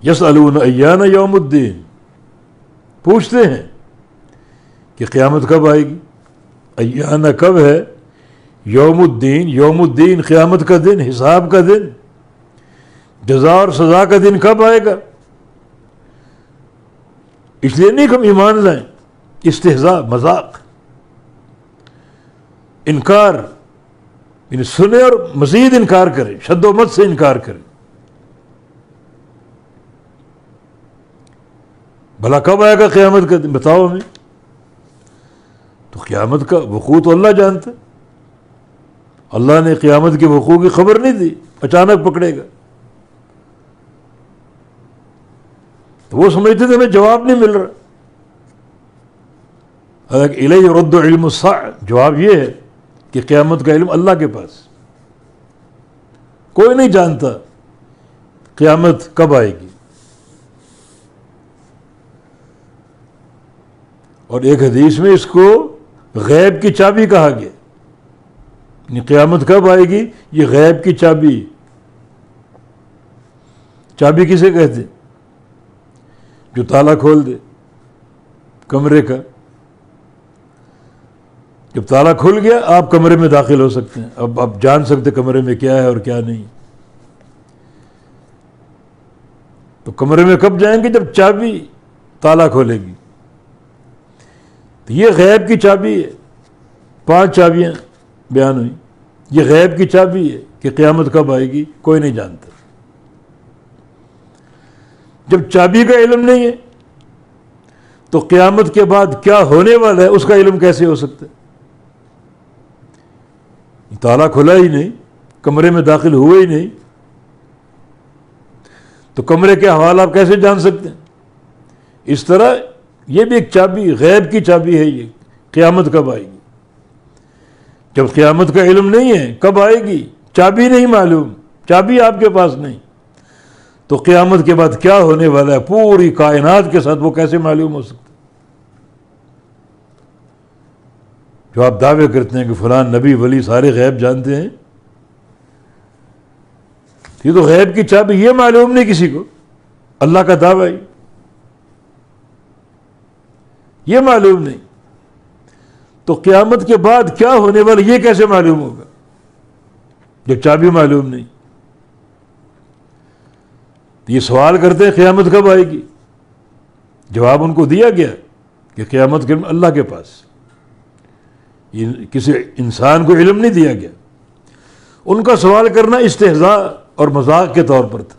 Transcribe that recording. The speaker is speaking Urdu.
یسألون ایان یوم الدین، پوچھتے ہیں کہ قیامت کب آئے گی. ایان کب ہے، یوم الدین، یوم الدین قیامت کا دن، حساب کا دن، جزا اور سزا کا دن کب آئے گا. اس لیے نہیں کہ ہم ایمان لائیں، استہزاء، مذاق، انکار، یعنی سنے اور مزید انکار کریں، شد و مت سے انکار کریں. بھلا کب آئے گا قیامت کا دن، بتاؤ ہمیں. تو قیامت کا وقوع تو اللہ جانتا ہے. اللہ نے قیامت کے وقوع کی خبر نہیں دی، اچانک پکڑے گا. تو وہ سمجھتے تھے ہمیں جواب نہیں مل رہا. حالانکہ الیہ یرد علم الساعہ، جواب یہ ہے کہ قیامت کا علم اللہ کے پاس. کوئی نہیں جانتا قیامت کب آئے گی. اور ایک حدیث میں اس کو غیب کی چابی کہا گیا. یعنی قیامت کب آئے گی، یہ غیب کی چابی. چابی کسے کہتے ہیں؟ جو تالا کھول دے کمرے کا. جب تالا کھل گیا آپ کمرے میں داخل ہو سکتے ہیں. اب آپ جان سکتے کمرے میں کیا ہے اور کیا نہیں. تو کمرے میں کب جائیں گے؟ جب چابی تالا کھولے گی. تو یہ غیب کی چابی ہے. 5 چابیاں بیان ہوئی. یہ غیب کی چابی ہے کہ قیامت کب آئے گی کوئی نہیں جانتا. جب چابی کا علم نہیں ہے تو قیامت کے بعد کیا ہونے والا ہے اس کا علم کیسے ہو سکتا ہے؟ تالا کھلا ہی نہیں، کمرے میں داخل ہوئے ہی نہیں، تو کمرے کے حوال آپ کیسے جان سکتے ہیں؟ اس طرح یہ بھی ایک چابی، غیب کی چابی ہے. یہ قیامت کب آئے گی. جب قیامت کا علم نہیں ہے کب آئے گی، چابی نہیں معلوم، چابی آپ کے پاس نہیں، تو قیامت کے بعد کیا ہونے والا ہے پوری کائنات کے ساتھ وہ کیسے معلوم ہو سکتا ہے؟ جو آپ دعوے کرتے ہیں کہ فلاں نبی ولی سارے غیب جانتے ہیں، یہ تو غیب کی چابی، یہ معلوم نہیں کسی کو. اللہ کا دعویٰ یہ معلوم نہیں، تو قیامت کے بعد کیا ہونے والا یہ کیسے معلوم ہوگا جب چابی معلوم نہیں. یہ سوال کرتے ہیں قیامت کب آئے گی، جواب ان کو دیا گیا کہ قیامت کے علم اللہ کے پاس. یہ کسی انسان کو علم نہیں دیا گیا. ان کا سوال کرنا استہزاء اور مذاق کے طور پر تھا.